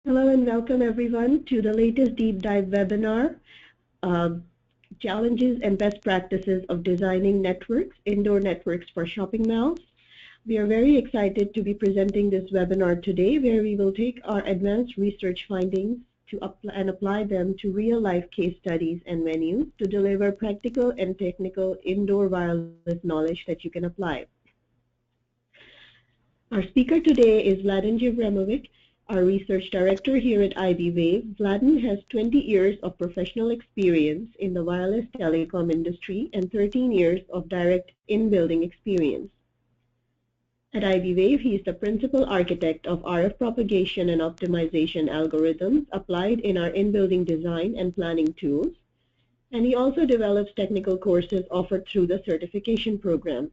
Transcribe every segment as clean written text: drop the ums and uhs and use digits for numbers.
Hello and welcome everyone to the latest deep dive webinar, Challenges and Best Practices of Designing Networks, Indoor Networks for Shopping Malls. We are very excited to be presenting this webinar today where we will take our advanced research findings and apply them to real-life case studies and venues to deliver practical and technical indoor wireless knowledge that you can apply. Our speaker today is Vladan Jevremovic, our research director here at iBwave. Vladan has 20 years of professional experience in the wireless telecom industry and 13 years of direct in-building experience. At iBwave, he is the principal architect of RF propagation and optimization algorithms applied in our in-building design and planning tools. And he also develops technical courses offered through the certification program.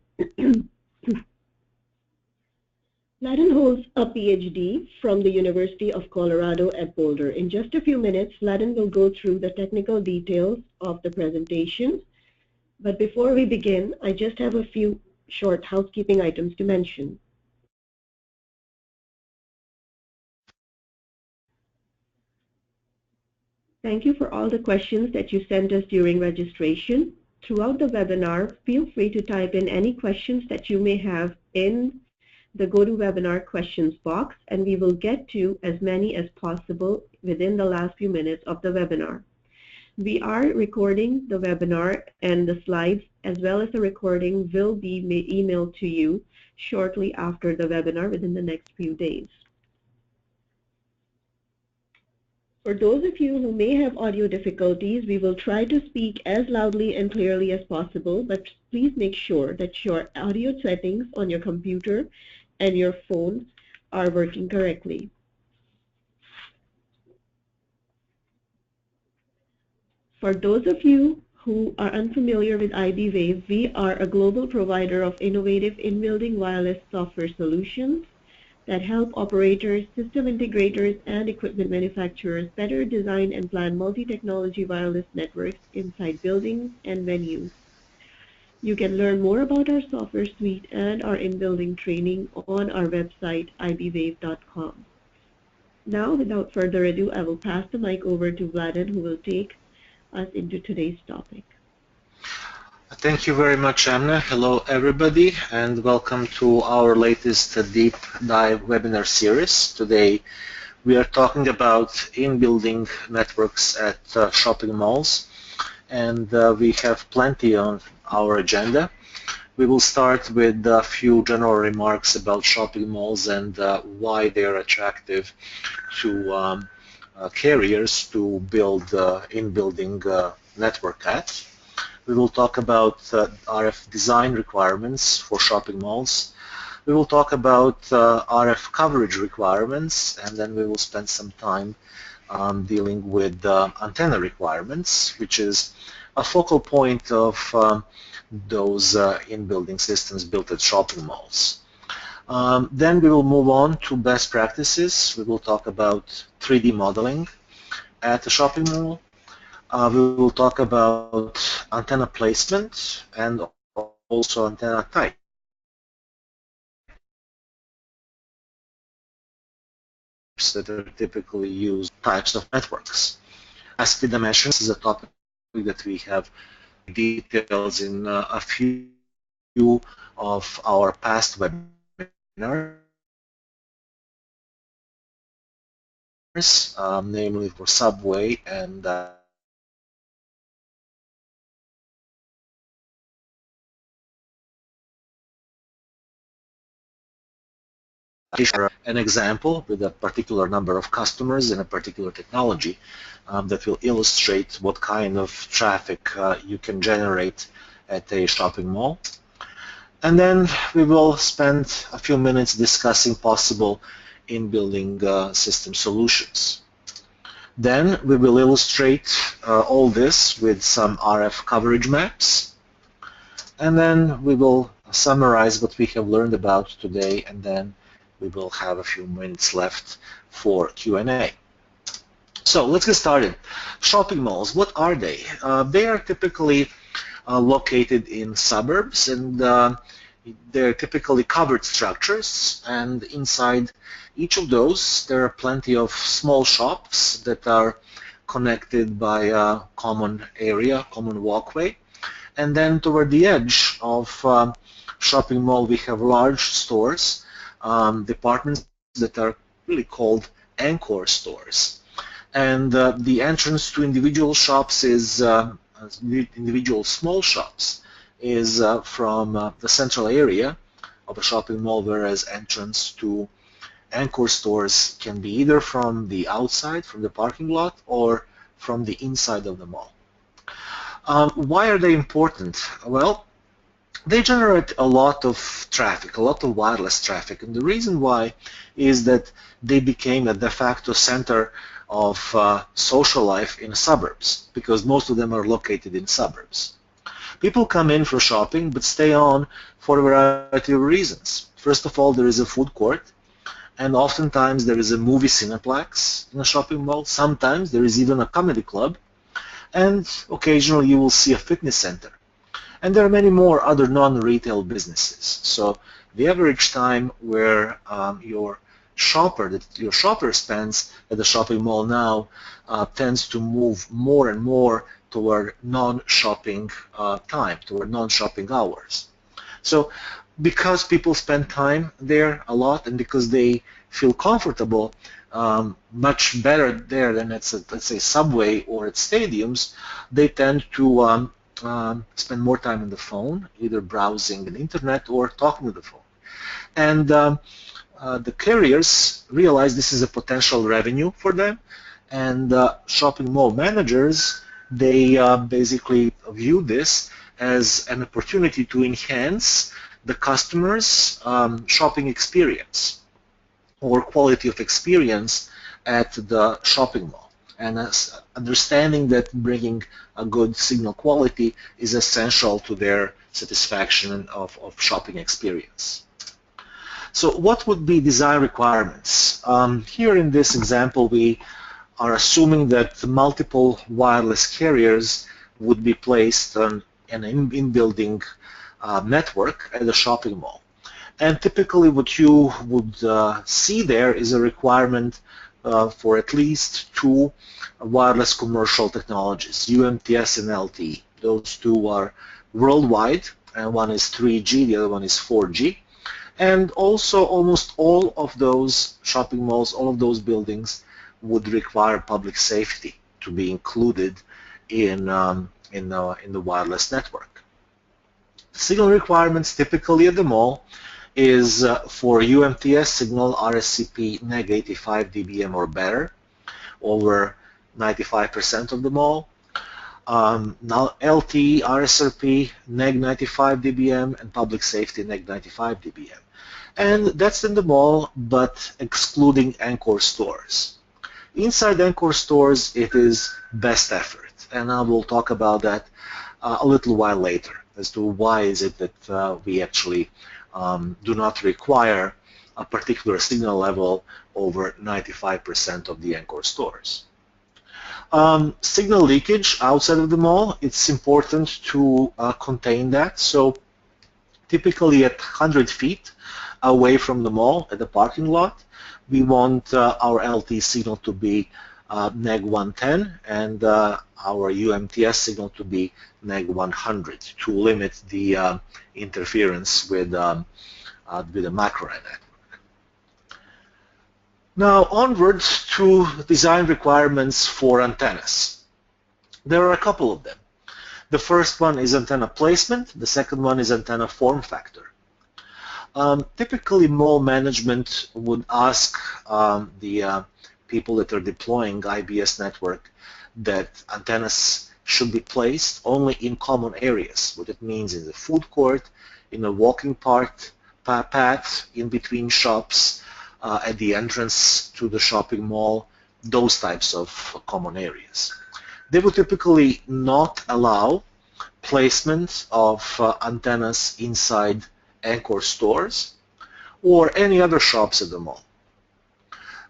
Vladan holds a PhD from the University of Colorado at Boulder. In just a few minutes, Vladan will go through the technical details of the presentation. But before we begin, I just have a few short housekeeping items to mention. Thank you for all the questions that you sent us during registration. Throughout the webinar, feel free to type in any questions that you may have in the GoToWebinar questions box, and we will get to as many as possible within the last few minutes of the webinar. We are recording the webinar, and the slides as well as the recording will be emailed to you shortly after the webinar within the next few days. For those of you who may have audio difficulties, we will try to speak as loudly and clearly as possible, but please make sure that your audio settings on your computer and your phones are working correctly. For those of you who are unfamiliar with iBwave, we are a global provider of innovative in-building wireless software solutions that help operators, system integrators, and equipment manufacturers better design and plan multi-technology wireless networks inside buildings and venues. You can learn more about our software suite and our in-building training on our website, iBwave.com. Now, without further ado, I will pass the mic over to Vladan, who will take us into today's topic. Thank you very much, Amna. Hello, everybody, and welcome to our latest deep dive webinar series. Today, we are talking about in-building networks at shopping malls, and we have plenty on our agenda. We will start with a few general remarks about shopping malls and why they are attractive to carriers to build in-building network at. We will talk about RF design requirements for shopping malls. We will talk about RF coverage requirements, and then we will spend some time dealing with antenna requirements, which is a focal point of those in-building systems built at shopping malls. Then we will move on to best practices. We will talk about 3D modeling at a shopping mall. We will talk about antenna placement and also antenna type. That are typically used types of networks. Capacity dimensions is a topic that we have details in a few of our past webinars, namely for subway and an example with a particular number of customers and a particular technology that will illustrate what kind of traffic you can generate at a shopping mall. And then we will spend a few minutes discussing possible in-building system solutions. Then we will illustrate all this with some RF coverage maps. And then we will summarize what we have learned about today, and then we will have a few minutes left for Q&A. So let's get started. Shopping malls, what are they? They are typically located in suburbs, and they're typically covered structures, and inside each of those there are plenty of small shops that are connected by a common area, common walkway. And then toward the edge of shopping mall we have large stores, departments that are really called anchor stores. And the entrance to individual shops is individual small shops is from the central area of a shopping mall, whereas entrance to anchor stores can be either from the outside, from the parking lot, or from the inside of the mall. Why are they important? Well, they generate a lot of traffic, a lot of wireless traffic, and the reason why is that they became a de facto center of social life in suburbs, because most of them are located in suburbs. People come in for shopping but stay on for a variety of reasons. First of all, there is a food court, and oftentimes there is a movie cineplex in a shopping mall. Sometimes there is even a comedy club, and occasionally you will see a fitness center. And there are many more other non-retail businesses. So the average time where your shopper spends at the shopping mall now tends to move more and more toward non-shopping time, toward non-shopping hours. So because people spend time there a lot, and because they feel comfortable, much better there than at, let's say, Subway or at stadiums, they tend to spend more time on the phone, either browsing the internet or talking to the phone. And the carriers realize this is a potential revenue for them, and shopping mall managers, they basically view this as an opportunity to enhance the customer's shopping experience or quality of experience at the shopping mall. And understanding that bringing a good signal quality is essential to their satisfaction of shopping experience. So what would be design requirements? Here in this example, we are assuming that multiple wireless carriers would be placed on an in-building network at the shopping mall. And typically what you would see there is a requirement for at least two wireless commercial technologies, UMTS and LTE. Those two are worldwide, and one is 3G, the other one is 4G. And also almost all of those shopping malls, all of those buildings would require public safety to be included in the wireless network. Signal requirements typically at the mall is for UMTS signal RSCP neg 85 dBm or better, over 95% of the mall. Now LTE RSRP neg 95 dBm and public safety neg 95 dBm. And that's in the mall, but excluding anchor stores. Inside anchor stores, it is best effort, and I will talk about that a little while later as to why is it that we actually do not require a particular signal level over 95% of the anchor stores. Signal leakage outside of the mall, it's important to contain that. So typically at 100 feet away from the mall at the parking lot, we want our LTE signal to be neg 110 and our UMTS signal to be neg 100 to limit the interference with the macro network. Now onwards to design requirements for antennas. There are a couple of them. The first one is antenna placement. The second one is antenna form factor. Typically, mall management would ask the people that are deploying IBS network that antennas should be placed only in common areas. What it means in the food court, in a walking path, in between shops, at the entrance to the shopping mall, those types of common areas. They would typically not allow placement of antennas inside anchor stores or any other shops at the mall.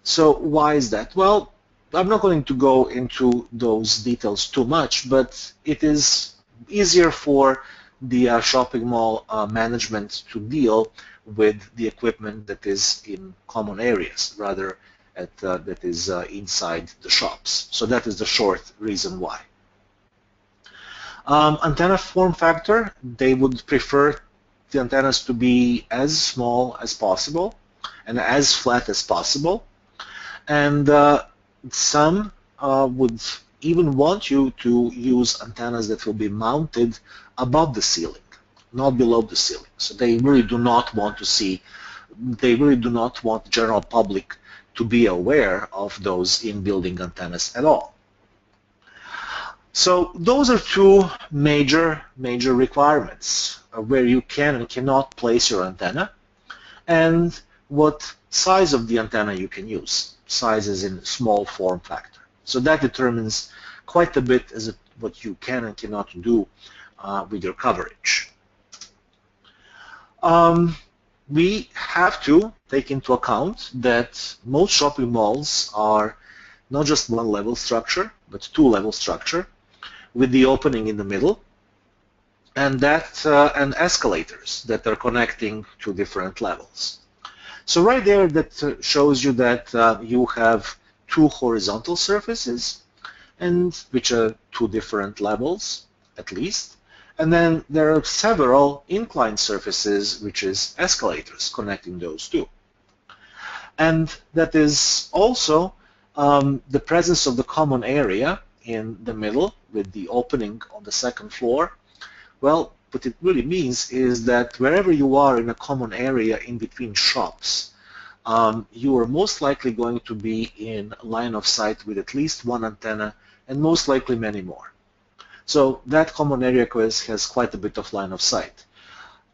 So why is that? Well, I'm not going to go into those details too much, but it is easier for the shopping mall management to deal with the equipment that is in common areas rather that is inside the shops. So that is the short reason why. Antenna form factor, they would prefer the antennas to be as small as possible and as flat as possible. And some would even want you to use antennas that will be mounted above the ceiling, not below the ceiling. So they really do not want the general public to be aware of those in-building antennas at all. So those are two major requirements where you can and cannot place your antenna, and what size of the antenna you can use. Size is in small form factor. So that determines quite a bit as what you can and cannot do with your coverage. We have to take into account that most shopping malls are not just one level structure, but two level structure, with the opening in the middle, and escalators that are connecting to different levels. So right there, that shows you that you have two horizontal surfaces, and which are two different levels at least, and then there are several inclined surfaces, which is escalators connecting those two. And that is also the presence of the common area in the middle with the opening on the second floor. Well, what it really means is that wherever you are in a common area in between shops, you are most likely going to be in line of sight with at least one antenna and most likely many more. So that common area has quite a bit of line of sight.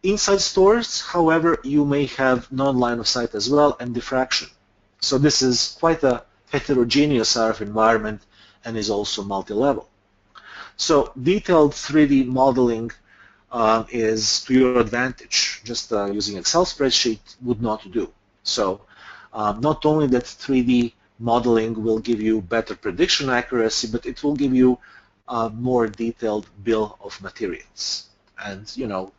Inside stores, however, you may have non-line of sight as well and diffraction. So this is quite a heterogeneous RF environment and is also multi-level. So detailed 3D modeling is to your advantage. Just using Excel spreadsheet would not do. So not only that 3D modeling will give you better prediction accuracy, but it will give you a more detailed bill of materials. And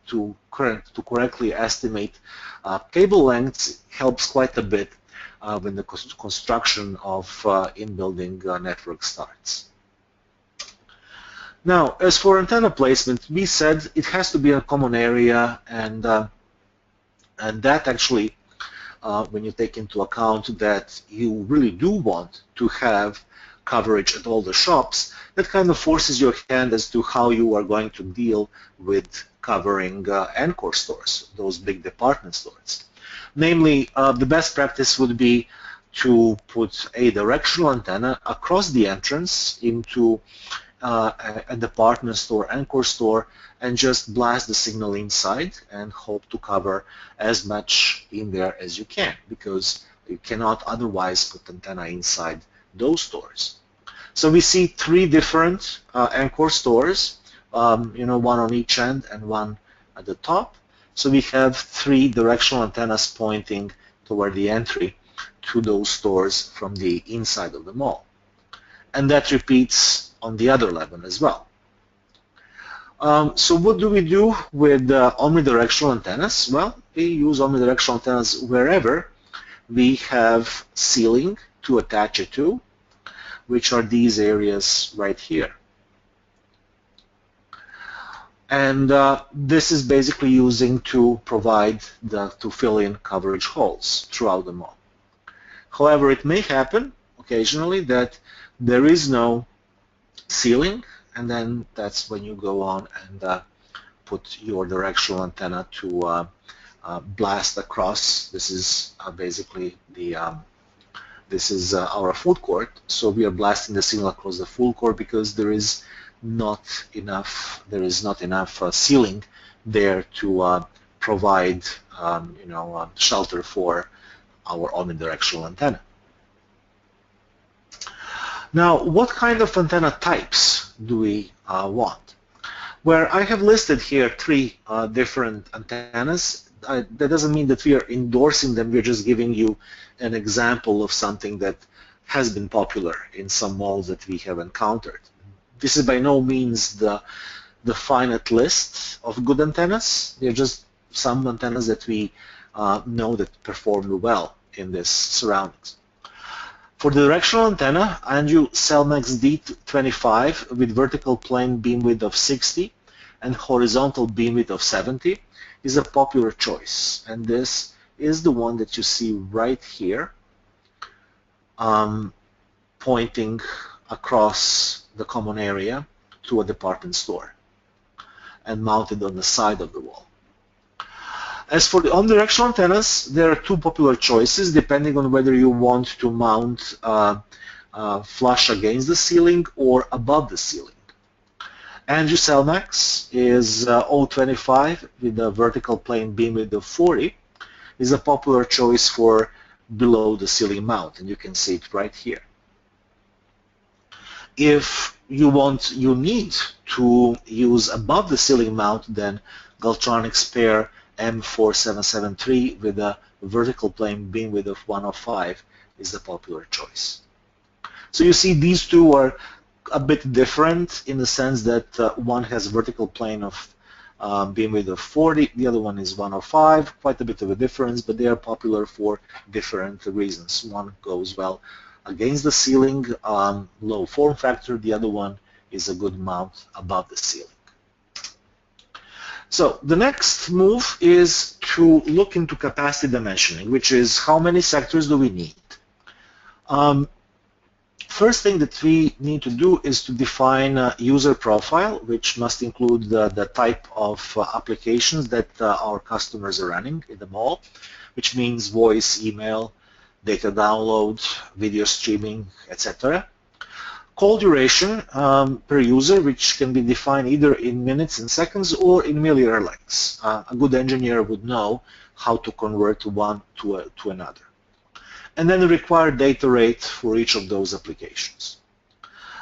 to correctly estimate cable lengths helps quite a bit when the construction of in-building network starts. Now, as for antenna placement, we said it has to be a common area, and that actually, when you take into account that you really do want to have coverage at all the shops, that kind of forces your hand as to how you are going to deal with covering Encore stores, those big department stores. Namely, the best practice would be to put a directional antenna across the entrance into a department store, Encore store, and just blast the signal inside and hope to cover as much in there as you can, because you cannot otherwise put antenna inside those stores. So we see three different Encore stores, one on each end and one at the top. So we have three directional antennas pointing toward the entry to those stores from the inside of the mall. And that repeats on the other level as well. So what do we do with omnidirectional antennas? Well, we use omnidirectional antennas wherever we have ceiling to attach it to, which are these areas right here. And this is basically using to to fill in coverage holes throughout the mall. However, it may happen occasionally that there is no ceiling, and then that's when you go on and put your directional antenna to blast across. This is basically our food court. So we are blasting the signal across the food court because there is not enough ceiling there to provide shelter for our omnidirectional antenna. Now, what kind of antenna types do we want? Where I have listed here three different antennas. That doesn't mean that we are endorsing them. We're just giving you an example of something that has been popular in some malls that we have encountered. This is by no means the definite list of good antennas. They're just some antennas that we know that perform well in this surroundings. For the directional antenna, Anju Cellmax D25 with vertical plane beam width of 60 and horizontal beam width of 70 is a popular choice. And this is the one that you see right here, pointing across the common area to a department store and mounted on the side of the wall. As for the omnidirectional antennas, there are two popular choices depending on whether you want to mount flush against the ceiling or above the ceiling. Anju Cellmax is 025 with a vertical plane beam width of 40 is a popular choice for below the ceiling mount, and you can see it right here. If you need to use above the ceiling mount, then Galtronics pair M4773 with a vertical plane beam width of 105 is the popular choice. So you see these two are a bit different in the sense that one has vertical plane of beam width of 40, the other one is 105, quite a bit of a difference, but they are popular for different reasons. One goes well against the ceiling, low form factor, the other one is a good mount above the ceiling. So the next move is to look into capacity dimensioning, which is how many sectors do we need. First thing that we need to do is to define a user profile, which must include the type of applications that our customers are running in the mall, which means voice, email, data download, video streaming, etc. Call duration per user, which can be defined either in minutes and seconds or in milliear lengths. A good engineer would know how to convert one to another. And then the required data rate for each of those applications.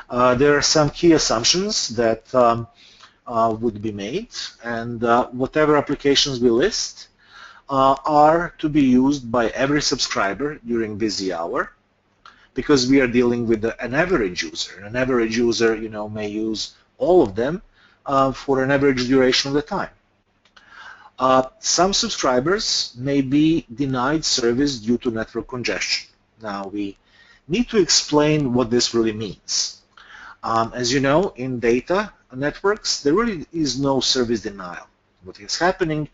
There are some key assumptions that would be made, and whatever applications we list are to be used by every subscriber during busy hour, because we are dealing with an average user. An average user, may use all of them for an average duration of the time. Some subscribers may be denied service due to network congestion. Now, we need to explain what this really means. As you know, in data networks, there really is no service denial. What is happening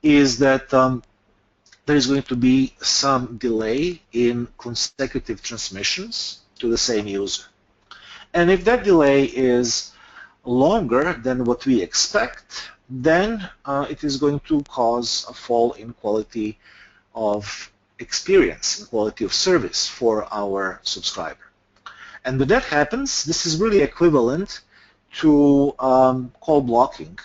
is that there is going to be some delay in consecutive transmissions to the same user. And if that delay is longer than what we expect, then it is going to cause a fall in quality of experience, in quality of service for our subscriber. And when that happens, this is really equivalent to call blocking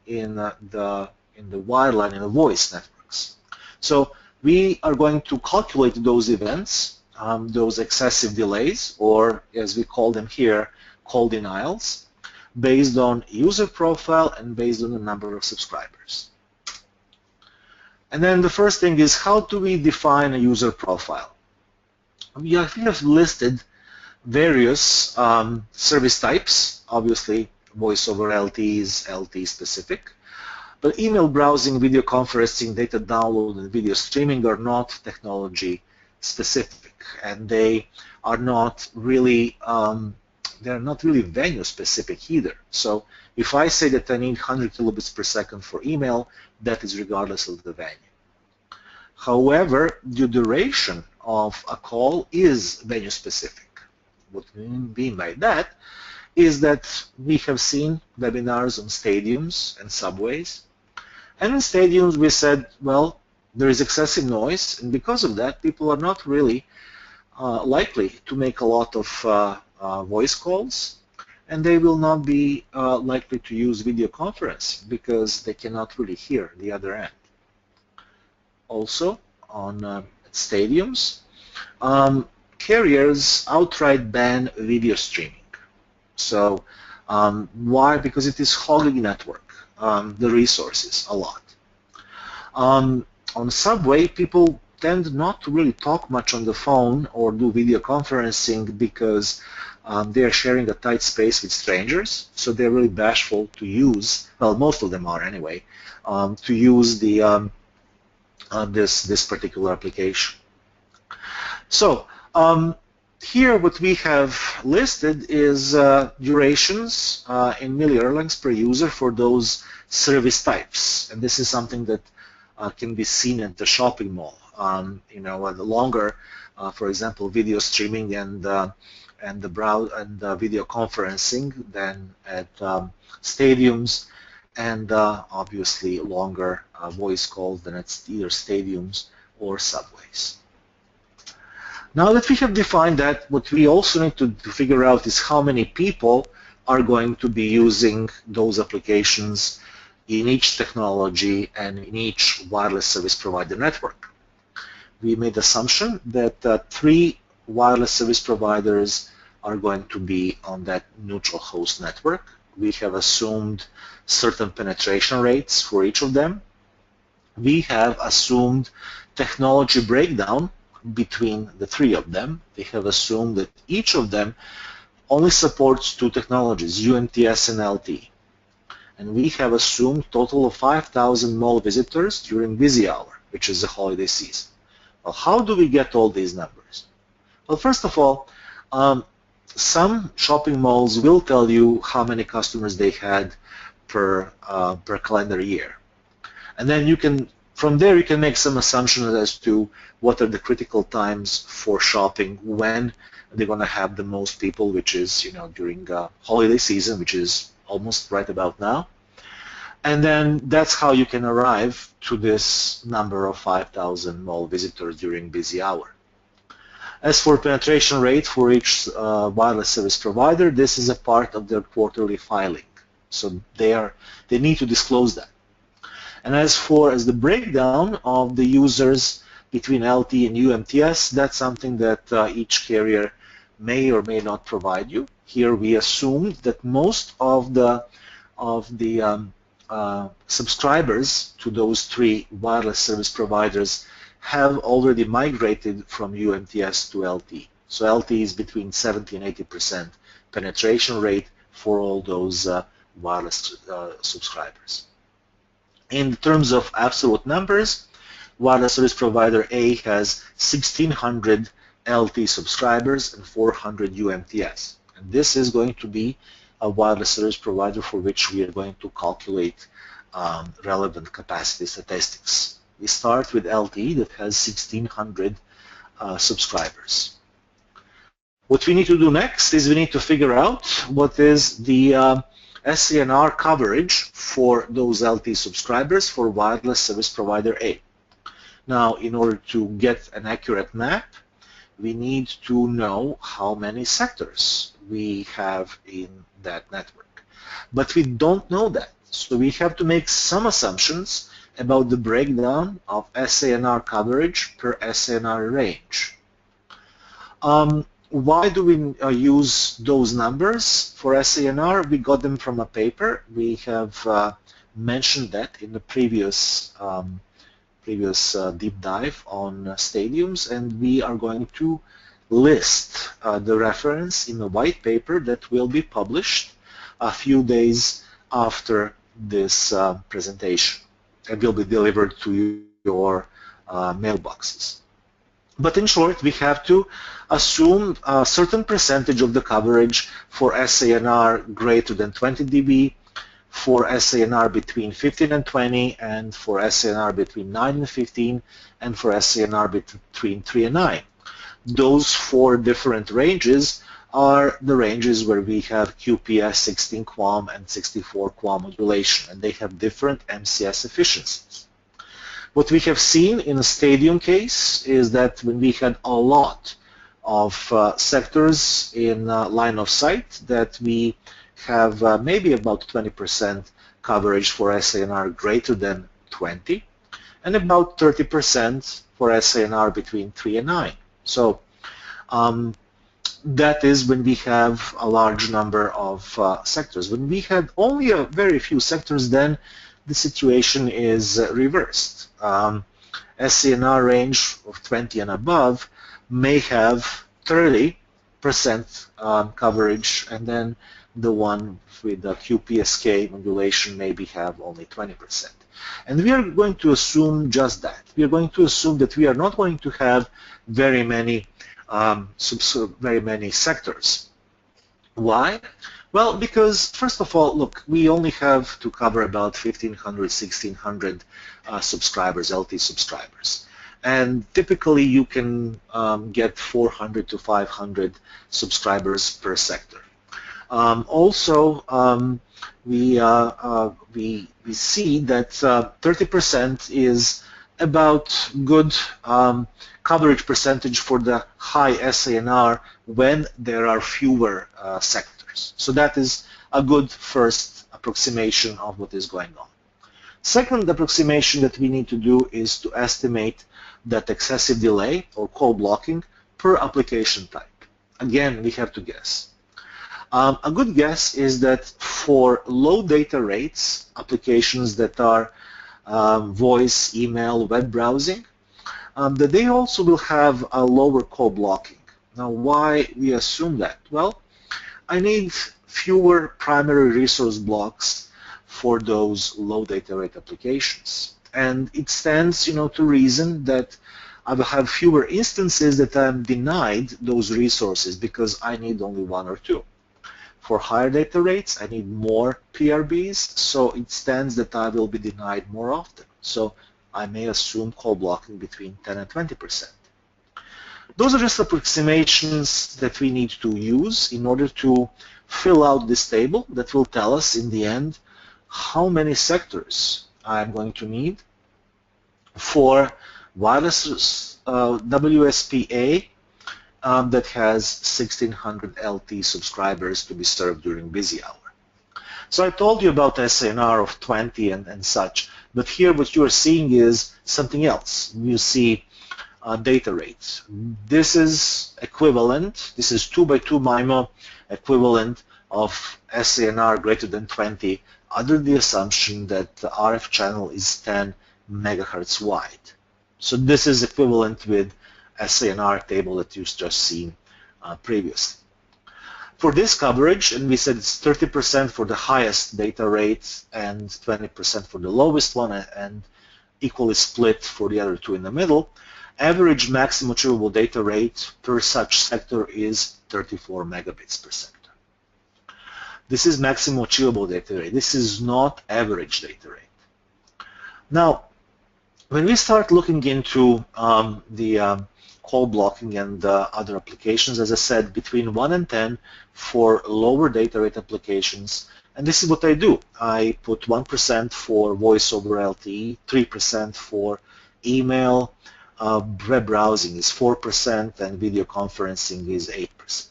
in the wireline, in the voice networks. So we are going to calculate those events, those excessive delays, or as we call them here, call denials, based on user profile and based on the number of subscribers. And then the first thing is, how do we define a user profile? We have listed various service types, obviously voice over LT is LT specific, but email browsing, video conferencing, data download, and video streaming are not technology specific, and they are not really venue specific either. So if I say that I need 100 kilobits per second for email, that is regardless of the venue. However, the duration of a call is venue specific. What we mean by that is that we have seen webinars on stadiums and subways, and in stadiums we said, well, there is excessive noise, and because of that, people are not really likely to make a lot of voice calls, and they will not be likely to use video conference because they cannot really hear the other end. Also, on stadiums, carriers outright ban video streaming. So why? Because it is hogging network, the resources a lot. On subway, people tend not to really talk much on the phone or do video conferencing because they are sharing a tight space with strangers, so they're really bashful to use. Well, most of them are anyway, to use the this particular application. So here what we have listed is durations in millierlings per user for those service types, and this is something that can be seen at the shopping mall. You know, the longer, for example, video streaming and video conferencing than at stadiums, and obviously longer voice calls than at either stadiums or subways. Now that we have defined that, what we also need to figure out is how many people are going to be using those applications in each technology and in each wireless service provider network. We made the assumption that 3 wireless service providers are going to be on that neutral host network. We have assumed certain penetration rates for each of them. We have assumed technology breakdown between the 3 of them. We have assumed that each of them only supports 2 technologies, UMTS and LTE. And we have assumed a total of 5,000 mall visitors during busy hour, which is the holiday season. Well, how do we get all these numbers? Well, first of all, some shopping malls will tell you how many customers they had per calendar year. And then you can, from there, you can make some assumptions as to what are the critical times for shopping, when they're going to have the most people, which is, you know, during holiday season, which is almost right about now. And then that's how you can arrive to this number of 5,000 mall visitors during busy hour. As for penetration rate for each wireless service provider, this is a part of their quarterly filing. So they need to disclose that. And as the breakdown of the users between LTE and UMTS, that's something that each carrier may or may not provide you. Here we assume that most of the subscribers to those 3 wireless service providers have already migrated from UMTS to LTE. So LTE is between 70 and 80% penetration rate for all those wireless subscribers. In terms of absolute numbers, wireless service provider A has 1,600 LTE subscribers and 400 UMTS. And this is going to be a wireless service provider for which we are going to calculate relevant capacity statistics. We start with LTE that has 1,600 subscribers. What we need to do next is we need to figure out what is the SANR coverage for those LTE subscribers for wireless service provider A. Now, in order to get an accurate map, we need to know how many sectors we have in that network. But we don't know that, so we have to make some assumptions about the breakdown of SANR coverage per SANR range. Why do we use those numbers for SANR? We got them from a paper. We have mentioned that in the previous deep dive on stadiums, and we are going to list the reference in a white paper that will be published a few days after this presentation and will be delivered to your mailboxes. But in short, we have to assume a certain percentage of the coverage for SANR greater than 20 dB, for SANR between 15 and 20, and for SANR between 9 and 15, and for SANR between 3 and 9. Those 4 different ranges are the ranges where we have QPS 16 QAM and 64 QAM modulation, and they have different MCS efficiencies. What we have seen in a stadium case is that when we had a lot of sectors in line of sight, that we have maybe about 20% coverage for SANR greater than 20, and about 30% for SANR between 3 and 9. So that is when we have a large number of sectors. When we had only a very few sectors, then the situation is reversed. SANR range of 20 and above may have 30 coverage, and then the one with the QPSK modulation maybe have only 20%. And we are going to assume just that. We are going to assume that we are not going to have very many sectors. Why? Well, because first of all, look, we only have to cover about 1,500, 1,600 subscribers, LT subscribers. And typically you can get 400 to 500 subscribers per sector. Also, we see that 30% is about good coverage percentage for the high SANR when there are fewer sectors. So that is a good first approximation of what is going on. Second approximation that we need to do is to estimate that excessive delay or call blocking per application type. Again, we have to guess. A good guess is that for low data rates, applications that are voice, email, web browsing, that they also will have a lower call blocking. Now, why we assume that? Well, I need fewer primary resource blocks for those low data rate applications. And it stands, to reason that I will have fewer instances that I'm denied those resources because I need only one or two. For higher data rates, I need more PRBs, so it stands that I will be denied more often. So I may assume call blocking between 10 and 20%. Those are just approximations that we need to use in order to fill out this table that will tell us in the end how many sectors I'm going to need for wireless WSPA that has 1,600 LT subscribers to be served during busy hour. So I told you about SANR of 20 and such, but here what you are seeing is something else. You see data rates. This is equivalent, this is 2x2 MIMO equivalent of SANR greater than 20 under the assumption that the RF channel is 10 megahertz wide. So this is equivalent with SANR table that you've just seen previously. For this coverage, and we said it's 30% for the highest data rate and 20% for the lowest one, and equally split for the other two in the middle, average maximum achievable data rate per such sector is 34 megabits per sector. This is maximum achievable data rate. This is not average data rate. Now, when we start looking into the call blocking and other applications, as I said, between 1 and 10 for lower data rate applications, and this is what I do. I put 1% for voice over LTE, 3% for email, web browsing is 4%, and video conferencing is 8%.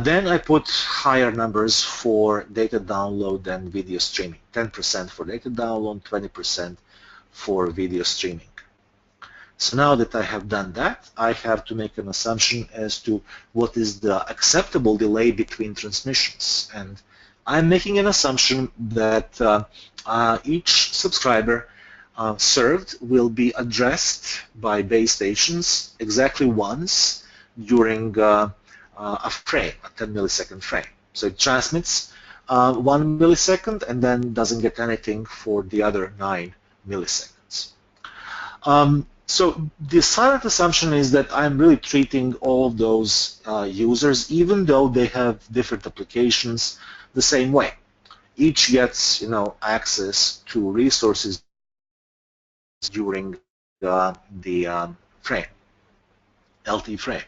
Then I put higher numbers for data download and video streaming, 10% for data download, 20% for video streaming. So now that I have done that, I have to make an assumption as to what is the acceptable delay between transmissions. And I'm making an assumption that each subscriber served will be addressed by base stations exactly once during a frame, a 10 millisecond frame. So it transmits 1 millisecond and then doesn't get anything for the other 9 milliseconds. So the silent assumption is that I'm really treating all of those users, even though they have different applications, the same way. Each gets, access to resources during the frame, LT frame.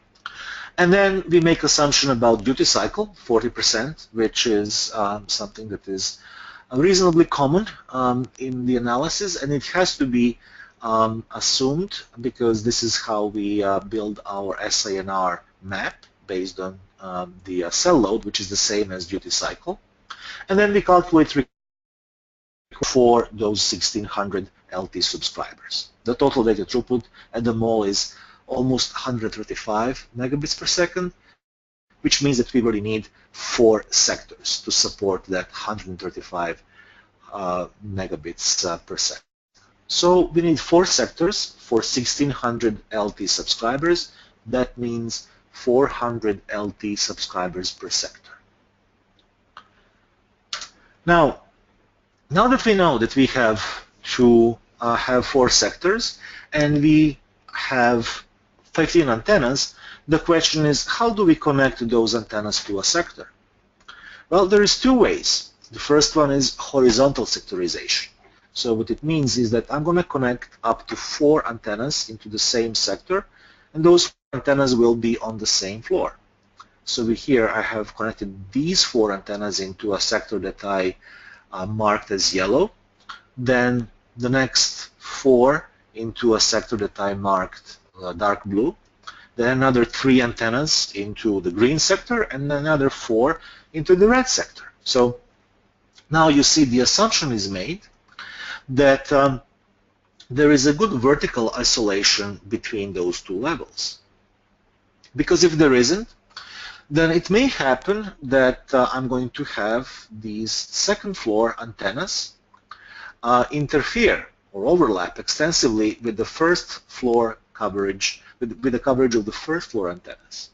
And then we make assumption about duty cycle, 40%, which is something that is reasonably common in the analysis, and it has to be assumed because this is how we build our SANR map based on the cell load, which is the same as duty cycle. And then we calculate for those 1,600 LT subscribers. The total data throughput at the mall is almost 135 megabits per second, which means that we really need 4 sectors to support that 135 megabits per second. So we need 4 sectors for 1,600 LT subscribers. That means 400 LT subscribers per sector. Now that we know that we have to have 4 sectors and we have 15 antennas, the question is, how do we connect those antennas to a sector? Well, there is 2 ways. The first one is horizontal sectorization. So what it means is that I'm going to connect up to 4 antennas into the same sector, and those antennas will be on the same floor. So here I have connected these 4 antennas into a sector that I marked as yellow, then the next 4 into a sector that I marked dark blue, then another 3 antennas into the green sector, and another 4 into the red sector. So now you see the assumption is made that there is a good vertical isolation between those 2 levels. Because if there isn't, then it may happen that I'm going to have these second floor antennas interfere or overlap extensively with the first floor coverage, with the coverage of the first floor antennas.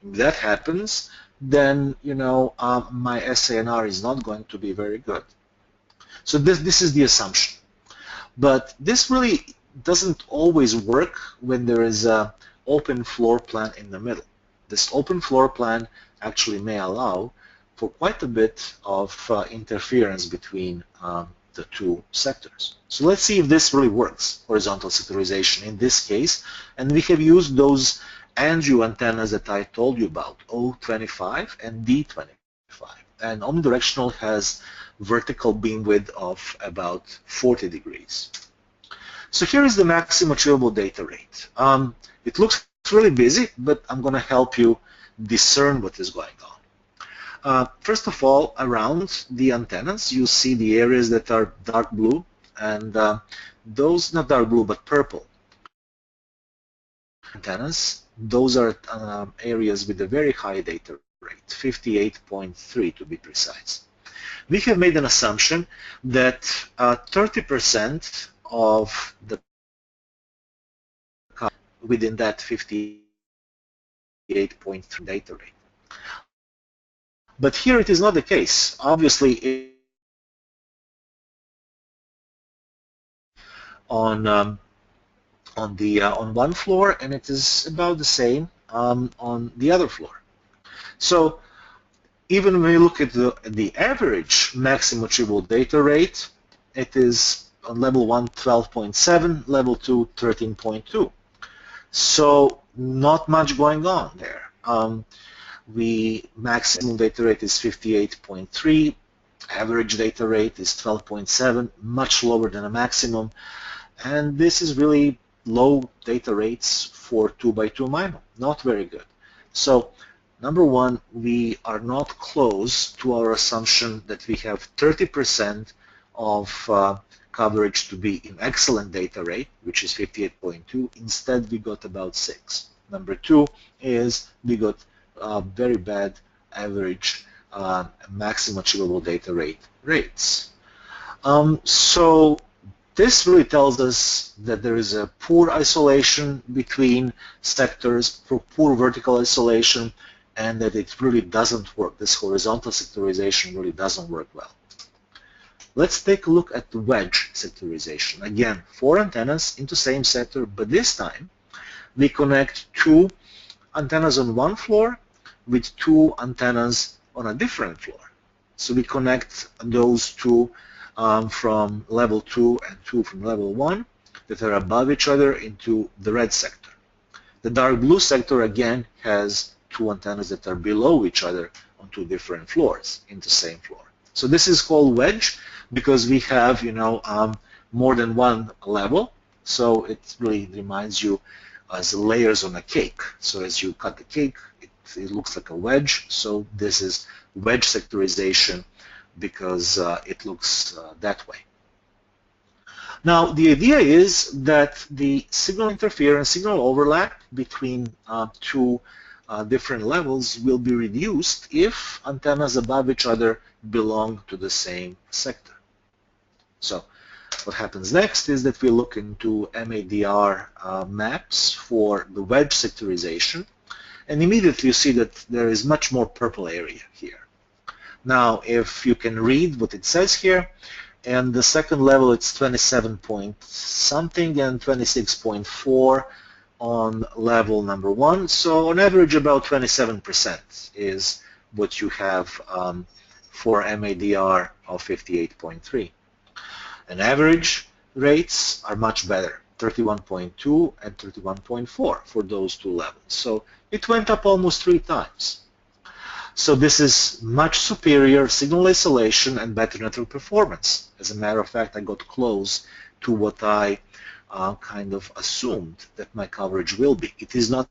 If that happens, then my SANR is not going to be very good. So this is the assumption. But this really doesn't always work when there is an open floor plan in the middle. This open floor plan actually may allow for quite a bit of interference between the 2 sectors. So let's see if this really works, horizontal sectorization in this case. And we have used those Andrew antennas that I told you about, O25 and D25. And omnidirectional has vertical beam width of about 40 degrees. So here is the Maxima Turbo data rate. It looks really busy, but I'm going to help you discern what is going on. First of all, around the antennas, you see the areas that are dark blue, and those, not dark blue, but purple antennas, those are areas with a very high data rate, 58.3 to be precise. We have made an assumption that 30% of the within that 58.3 data rate. But here it is not the case. Obviously, on one floor, and it is about the same on the other floor. So even when we look at the average Maxima Turbo data rate, it is on level 1 12.7, level 2 13.2. So not much going on there. Maximum data rate is 58.3, average data rate is 12.7, much lower than a maximum, and this is really low data rates for 2x2 MIMO, not very good. So number 1, we are not close to our assumption that we have 30% of coverage to be in excellent data rate, which is 58.2. Instead, we got about 6. Number 2 is we got very bad average maximum achievable data rates. So this really tells us that there is a poor isolation between sectors, poor vertical isolation, and that it really doesn't work. This horizontal sectorization really doesn't work well. Let's take a look at the wedge sectorization. Again, 4 antennas into same sector, but this time we connect 2 antennas on one floor with 2 antennas on a different floor. So we connect those 2 from level 2 and 2 from level 1 that are above each other into the red sector. The dark blue sector again has 2 antennas that are below each other on 2 different floors in the same floor. So this is called wedge because we have more than one level. So it really reminds you as layers on a cake. So as you cut the cake, it looks like a wedge. So this is wedge sectorization because it looks that way. Now the idea is that the signal interference, signal overlap between 2 different levels will be reduced if antennas above each other belong to the same sector. So what happens next is that we look into MADR maps for the wedge sectorization, And immediately you see that there is much more purple area here. Now, if you can read what it says here, and the second level it's 27 point something and 26.4 on level number 1. So on average about 27% is what you have for MADR of 58.3. And average rates are much better, 31.2 and 31.4 for those two levels. So it went up almost 3 times. So this is much superior signal isolation and better network performance. As a matter of fact, I got close to what I kind of assumed that my coverage will be. It is not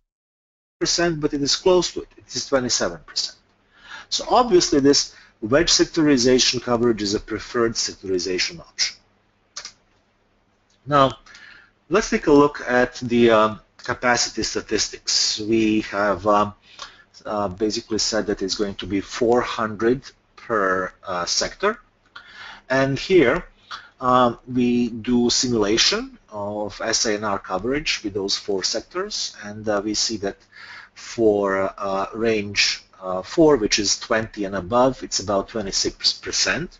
100%, but it is close to it. It is 27%. So obviously this wedge sectorization coverage is a preferred sectorization option. Now, let's take a look at the capacity statistics. We have basically said that it's going to be 400 per sector. And here we do simulation of SANR coverage with those 4 sectors. And we see that for range 4, which is 20 and above, it's about 26%.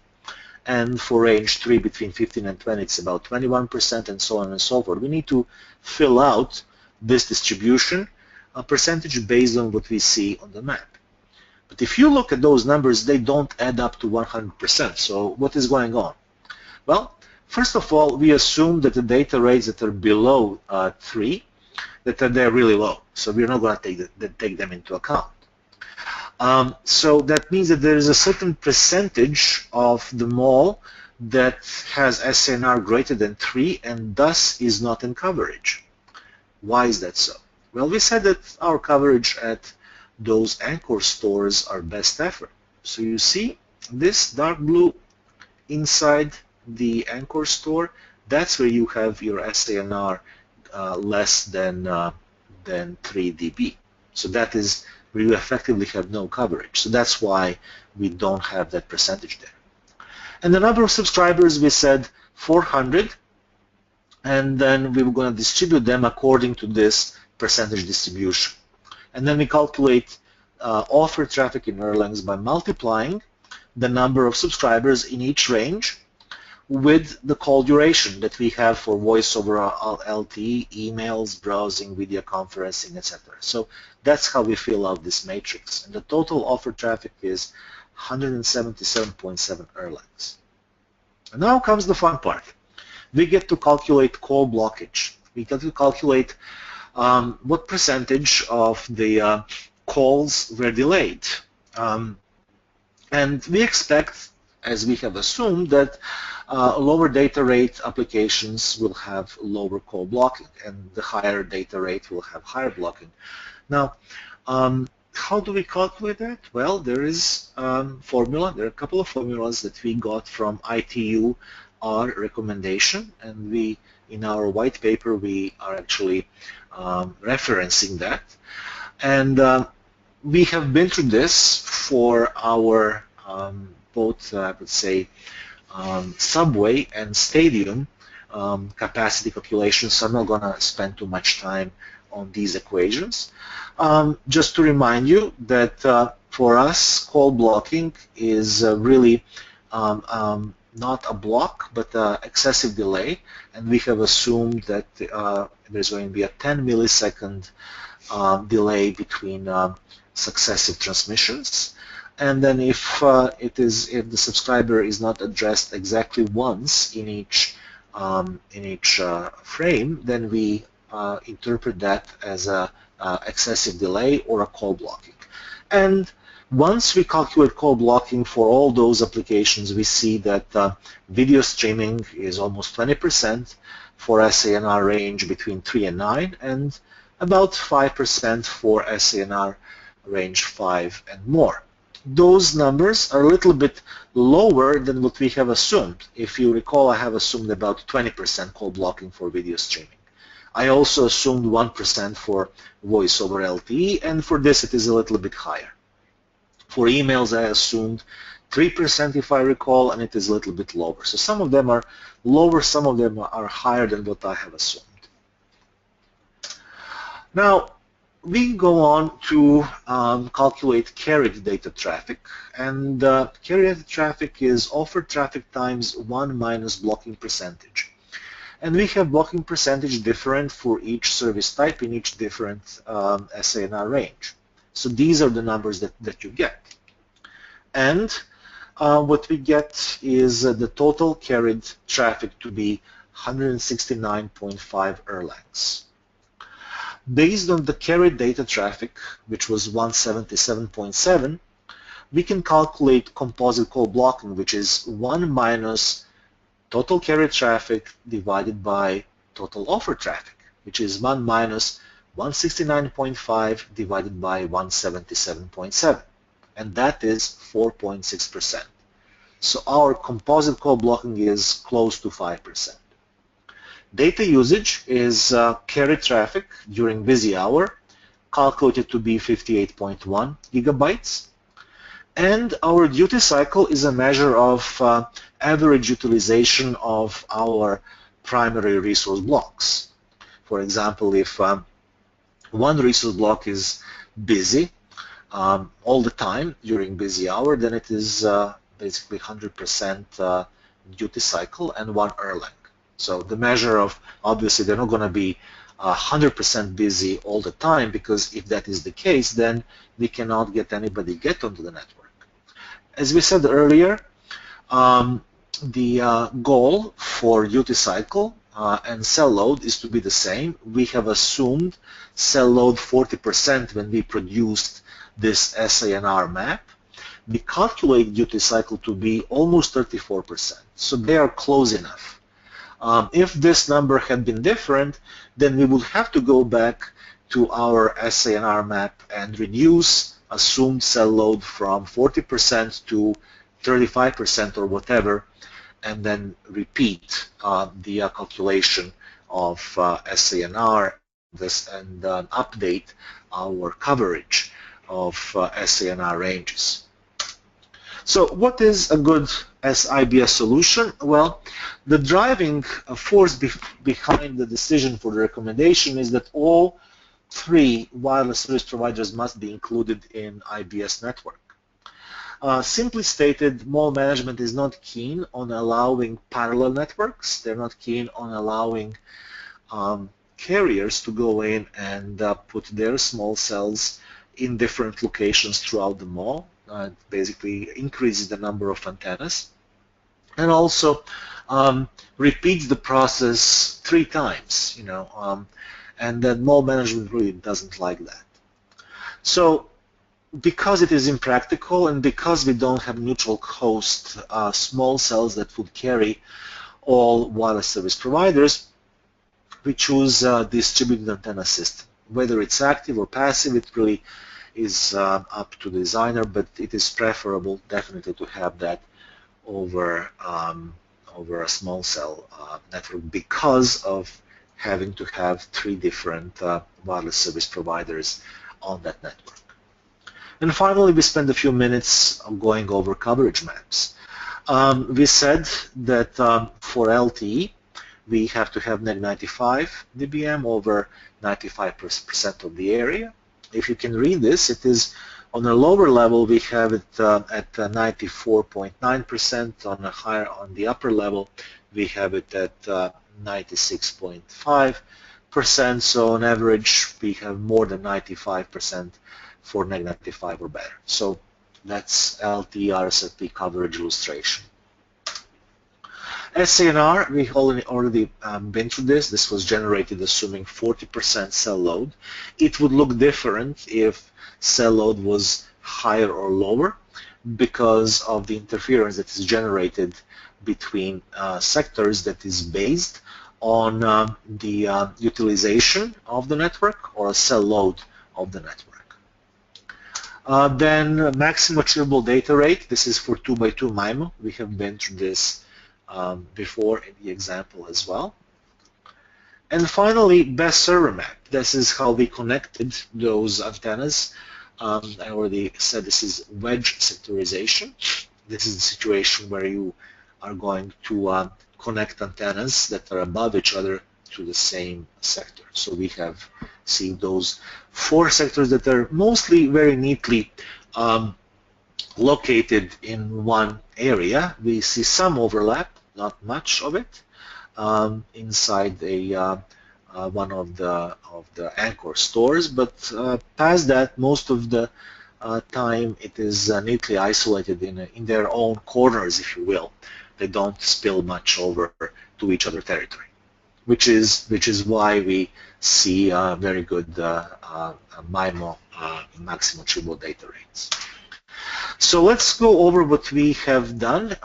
And for range 3, between 15 and 20, it's about 21%, and so on and so forth. We need to fill out this distribution percentage based on what we see on the map. But if you look at those numbers, they don't add up to 100%. So what is going on? Well, first of all, we assume that the data rates that are below 3, that they're really low. So we're not going to take them into account. So that means that there is a certain percentage of the mall that has SNR greater than 3 and thus is not in coverage. Why is that so? Well, we said that our coverage at those anchor stores are best effort. So you see this dark blue inside the anchor store, that's where you have your SANR less than 3 dB. So that is where you effectively have no coverage. So that's why we don't have that percentage there. And the number of subscribers, we said 400, and then we were going to distribute them according to this percentage distribution. And then we calculate offer traffic in Erlangs by multiplying the number of subscribers in each range with the call duration that we have for voice over LTE, emails, browsing, video conferencing, etc. So that's how we fill out this matrix. And the total offer traffic is 177.7 Erlangs. And now comes the fun part. We get to calculate call blockage. We get to calculate what percentage of the calls were delayed. And we expect, as we have assumed, that lower data rate applications will have lower call blocking, and the higher data rate will have higher blocking. Now, how do we calculate that? Well, there is formula. There are a couple of formulas that we got from ITU, our recommendation, and we, in our white paper, we are actually referencing that. And we have been through this for our both, I would say, subway and stadium capacity calculations, so I'm not going to spend too much time on these equations. Just to remind you that for us, call blocking is really not a block, but excessive delay, and we have assumed that there's going to be a 10 millisecond delay between successive transmissions. And then if the subscriber is not addressed exactly once in each frame, then we interpret that as a excessive delay or a call blocking. And once we calculate call blocking for all those applications, we see that video streaming is almost 20% for SANR range between 3 and 9, and about 5% for SANR range 5 and more. Those numbers are a little bit lower than what we have assumed. If you recall, I have assumed about 20% call blocking for video streaming. I also assumed 1% for voice over LTE, and for this it is a little bit higher. For emails, I assumed 3% if I recall, and it is a little bit lower. So some of them are lower, some of them are higher than what I have assumed. Now, we go on to calculate carried data traffic, and carried data traffic is offered traffic times 1 minus blocking percentage. And we have blocking percentage different for each service type in each different SANR range. So these are the numbers that you get. And what we get is the total carried traffic to be 169.5 erlangs. Based on the carried data traffic, which was 177.7, we can calculate composite call blocking, which is 1 minus total carried traffic divided by total offer traffic, which is 1 minus 169.5 divided by 177.7, and that is 4.6%. So our composite call blocking is close to 5%. Data usage is carried traffic during busy hour, calculated to be 58.1 gigabytes. And our duty cycle is a measure of average utilization of our primary resource blocks. For example, if one resource block is busy all the time during busy hour, then it is basically 100% duty cycle and 1 erlang. So the measure of, obviously they're not going to be 100% busy all the time, because if that is the case, then we cannot get anybody get onto the network. As we said earlier, the goal for duty cycle and cell load is to be the same. We have assumed cell load 40% when we produced this SANR map. We calculate duty cycle to be almost 34%, so they are close enough. If this number had been different, then we would have to go back to our SANR map and reduce assumed cell load from 40% to 35% or whatever, and then repeat the calculation of SANR and update our coverage of SANR ranges. So what is a good SIBS solution? Well, the driving force behind the decision for the recommendation is that all 3 wireless service providers must be included in IBS network. Simply stated, mall management is not keen on allowing parallel networks. They're not keen on allowing carriers to go in and put their small cells in different locations throughout the mall. It basically increases the number of antennas, and also repeats the process 3 times, and then mall management really doesn't like that. So because it is impractical, and because we don't have neutral host small cells that would carry all wireless service providers, we choose a distributed antenna system. Whether it's active or passive, it really is up to the designer, but it is preferable definitely to have that over a small cell network, because of having to have 3 different wireless service providers on that network. And finally, we spend a few minutes going over coverage maps. We said that for LTE, we have to have neg 95 dBm over 95% of the area. If you can read this, it is on a lower level we have it at 94.9%. On the upper level we have it at 96.5%. So on average we have more than 95% for neg 95 or better. So that's LTE RSFP coverage illustration. SANR, we already been through this. This was generated assuming 40% cell load. It would look different if cell load was higher or lower, because of the interference that is generated between sectors that is based on the utilization of the network or a cell load of the network. Then Maxima Turbo data rate. This is for 2x2 MIMO. We have been through this before in the example as well. And finally, best server map. This is how we connected those antennas. I already said this is wedge sectorization. This is the situation where you are going to connect antennas that are above each other to the same sector. So we have seen those 4 sectors that are mostly very neatly located in one area. We see some overlap, not much of it, inside one of the anchor stores, but past that, most of the time it is neatly isolated in their own corners, if you will. They don't spill much over to each other territory, which is why we see very good MIMO Maxima Turbo data rates. So let's go over what we have done.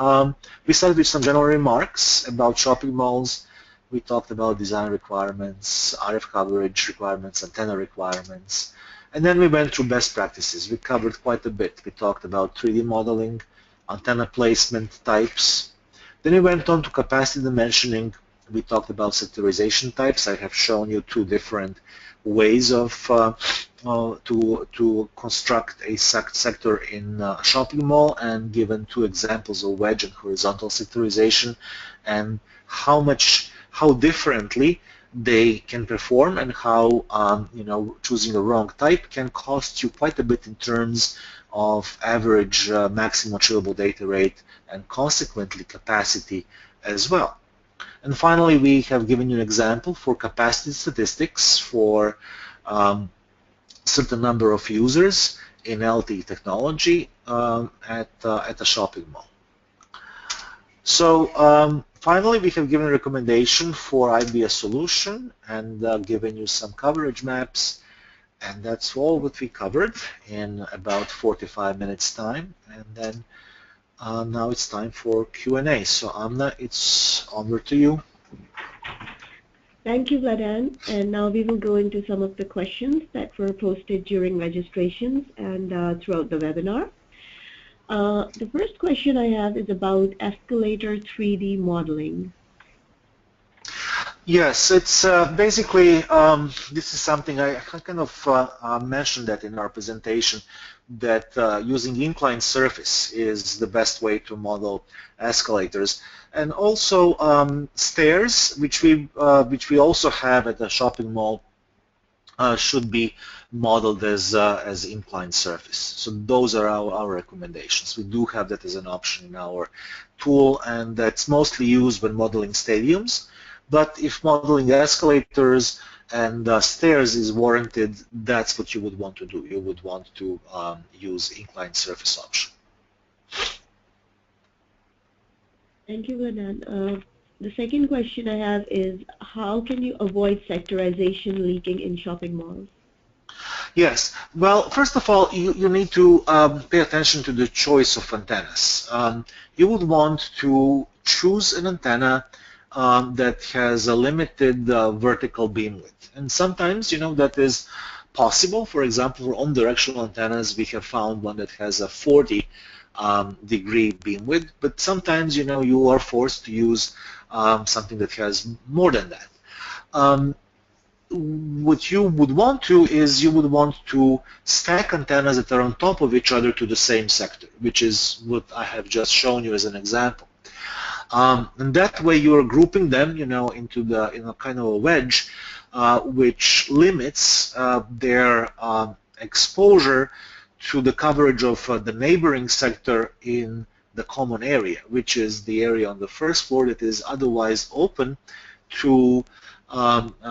We started with some general remarks about shopping malls. We talked about design requirements, RF coverage requirements, antenna requirements, and then we went through best practices. We covered quite a bit. We talked about 3D modeling, antenna placement types. Then we went on to capacity dimensioning. We talked about sectorization types. I have shown you 2 different ways of to construct a sector in a shopping mall, and given 2 examples of wedge and horizontal sectorization, and how differently they can perform, and how choosing the wrong type can cost you quite a bit in terms of average maximum achievable data rate and consequently capacity as well. And finally, we have given you an example for capacity statistics for certain number of users in LTE technology at a shopping mall. So finally, we have given a recommendation for IBS solution and given you some coverage maps, and that's all what we covered in about 45 minutes time. And then now it's time for Q&A. So Amna, it's onward to you. Thank you, Vladan. And now we will go into some of the questions that were posted during registrations and throughout the webinar. The first question I have is about escalator 3D modeling. Yes, it's basically, this is something I kind of mentioned that in our presentation, that using inclined surface is the best way to model escalators. And also stairs, which we also have at the shopping mall, should be modeled as inclined surface. So those are our recommendations. We do have that as an option in our tool, and that's mostly used when modeling stadiums. But if modeling escalators and stairs is warranted, that's what you would want to do. You would want to use inclined surface option. Thank you, Vladan. The second question I have is, how can you avoid sectorization leaking in shopping malls? Yes. Well, first of all, you need to pay attention to the choice of antennas. You would want to choose an antenna that has a limited vertical beam width. And sometimes, that is possible. For example, for omnidirectional antennas, we have found one that has a 40 degree beam width, but sometimes, you are forced to use something that has more than that. What you would want to is you would want to stack antennas that are on top of each other to the same sector, which is what I have just shown you as an example. And that way you are grouping them, into a kind of a wedge, which limits their exposure to the coverage of the neighboring sector in the common area, which is the area on the first floor that is otherwise open to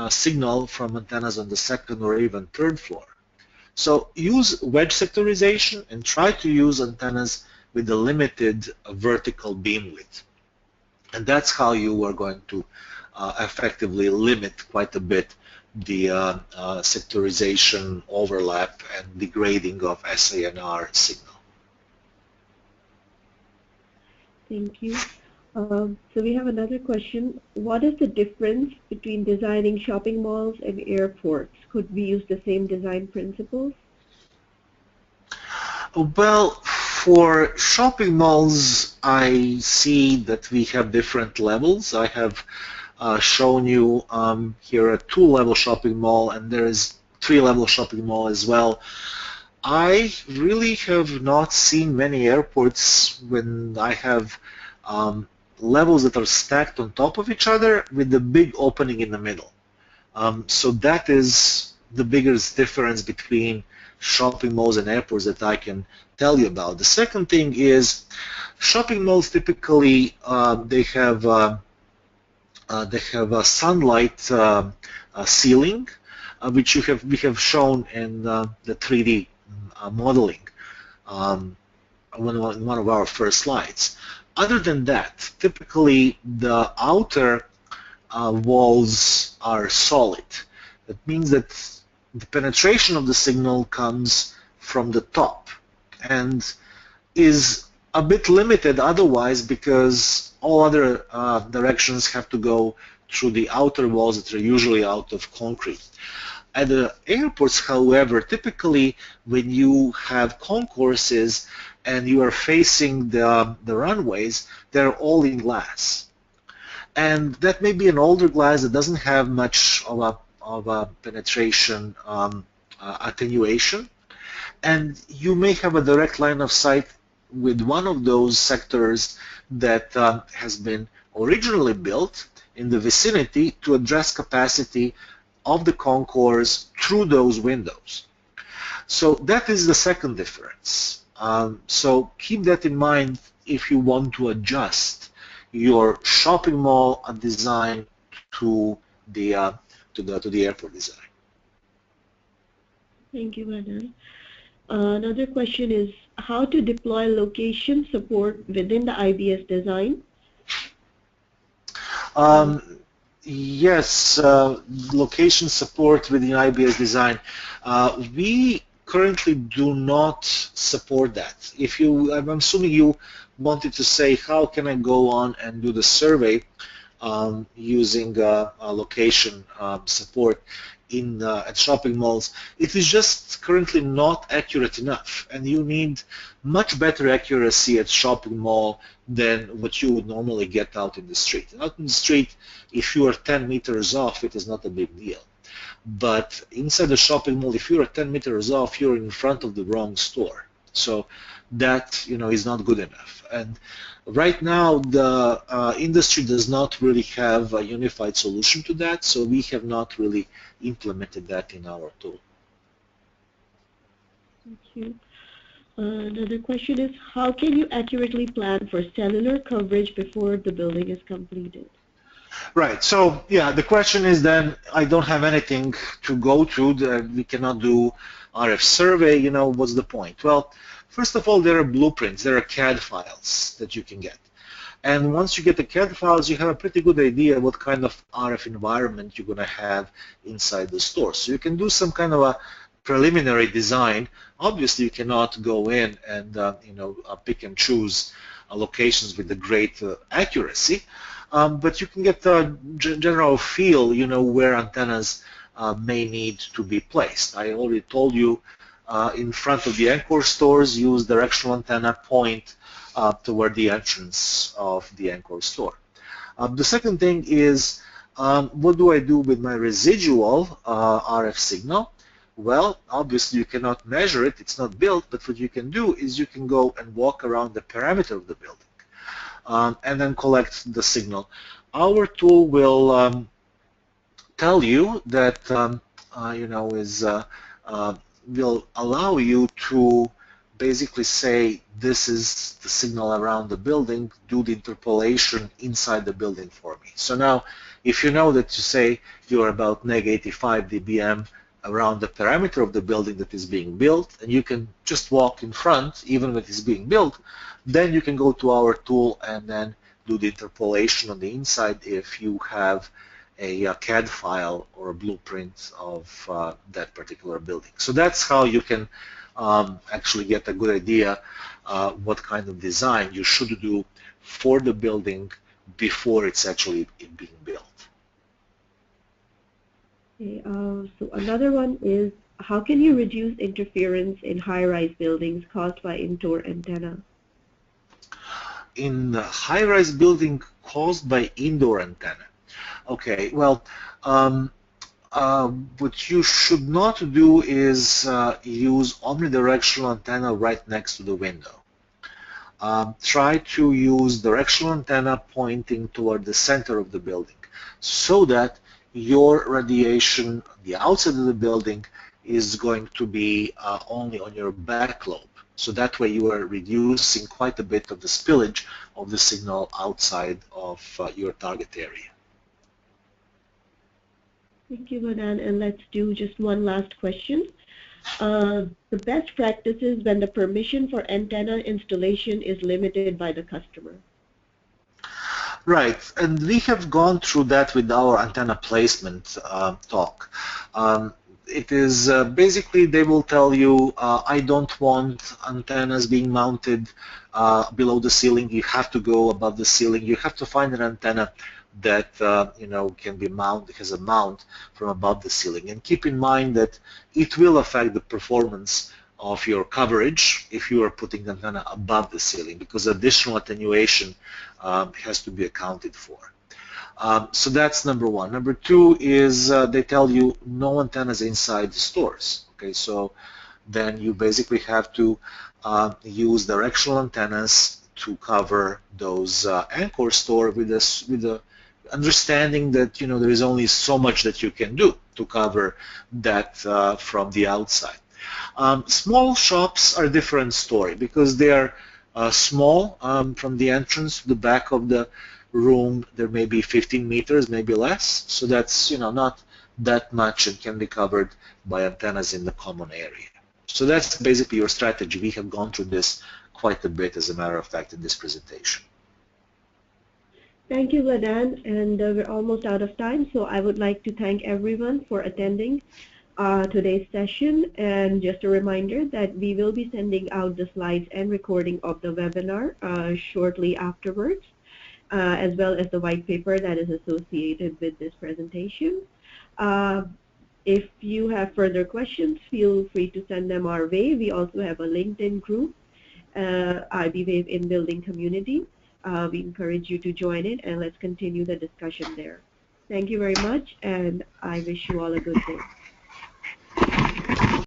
signal from antennas on the second or even third floor. So use wedge sectorization and try to use antennas with a limited vertical beam width. And that's how you are going to effectively limit quite a bit the sectorization overlap and degrading of SANR signal. Thank you. So we have another question. What is the difference between designing shopping malls and airports? Could we use the same design principles? Well, for shopping malls, I see that we have different levels. I have shown you here a 2-level shopping mall, and there is 3-level shopping mall as well. I really have not seen many airports when I have levels that are stacked on top of each other with the big opening in the middle. So that is the biggest difference between shopping malls and airports that I can tell you about. The second thing is shopping malls typically they have a sunlight ceiling, which we have shown in the 3D modeling in one of our first slides. Other than that, typically the outer walls are solid. That means that the penetration of the signal comes from the top and is a bit limited otherwise because all other directions have to go through the outer walls that are usually out of concrete. At the airports, however, typically when you have concourses and you are facing the runways, they're all in glass. And that may be an older glass that doesn't have much of a penetration attenuation. And you may have a direct line of sight with one of those sectors that has been originally built in the vicinity to address capacity of the concourse through those windows. So that is the second difference. So keep that in mind if you want to adjust your shopping mall design to the airport design. Thank you, Manan. Another question is how to deploy location support within the IBS design? Yes, location support within IBS design. We currently do not support that. I'm assuming you wanted to say, how can I go on and do the survey using location support at shopping malls? It is just currently not accurate enough, and you need much better accuracy at shopping mall than what you would normally get out in the street. Out in the street, if you are 10 meters off, it is not a big deal. But inside the shopping mall, if you are 10 meters off, you're in front of the wrong store. So that is not good enough. And right now, the industry does not really have a unified solution to that, so we have not really implemented that in our tool. Thank you. Another question is, how can you accurately plan for cellular coverage before the building is completed? Right. So, yeah, the question is then, I don't have anything to go to. We cannot do RF survey. What's the point? Well, first of all, there are blueprints. There are CAD files that you can get. And once you get the CAD files, you have a pretty good idea what kind of RF environment you're going to have inside the store. So you can do some kind of a preliminary design. Obviously, you cannot go in and pick and choose locations with a great accuracy, but you can get a general feel, where antennas may need to be placed. I already told you in front of the anchor stores, use directional antenna point toward the entrance of the anchor store. The second thing is, what do I do with my residual RF signal? Well, obviously you cannot measure it, it's not built, but what you can do is you can go and walk around the perimeter of the building and then collect the signal. Our tool will tell you that, will allow you to basically say, this is the signal around the building, do the interpolation inside the building for me. So now, if you know that you say you're about -85 dBm around the perimeter of the building that is being built, and you can just walk in front, even when it's being built, then you can go to our tool and then do the interpolation on the inside if you have a CAD file or a blueprint of that particular building. So that's how you can actually get a good idea what kind of design you should do for the building before it's actually being built. Okay, so another one is, how can you reduce interference in high-rise buildings caused by indoor antenna? In a high-rise building caused by indoor antenna. Okay, well, what you should not do is use omnidirectional antenna right next to the window. try to use directional antenna pointing toward the center of the building so that your radiation, the outside of the building, is going to be only on your back lobe. So that way you are reducing quite a bit of the spillage of the signal outside of your target area. Thank you, Madan. And let's do just one last question. The best practices when the permission for antenna installation is limited by the customer. Right, and we have gone through that with our antenna placement talk. It is basically they will tell you, I don't want antennas being mounted below the ceiling. You have to go above the ceiling. You have to find an antenna that can be mounted, has a mount from above the ceiling. And keep in mind that it will affect the performance of your coverage if you are putting the antenna above the ceiling, because additional attenuation has to be accounted for. So that's number one. Number two is they tell you no antennas inside the stores. Okay, so then you basically have to use directional antennas to cover those anchor store with the understanding that there is only so much that you can do to cover that from the outside. Small shops are a different story because they are small. From the entrance to the back of the room there may be 15 meters, maybe less, so that's not that much and can be covered by antennas in the common area. So that's basically your strategy. We have gone through this quite a bit, as a matter of fact, in this presentation. Thank you, Ladan, and we're almost out of time, so I would like to thank everyone for attending today's session. And just a reminder that we will be sending out the slides and recording of the webinar shortly afterwards, as well as the white paper that is associated with this presentation. If you have further questions, feel free to send them our way. We also have a LinkedIn group, iBwave in Building Community. We encourage you to join it, and let's continue the discussion there. Thank you very much, and I wish you all a good day.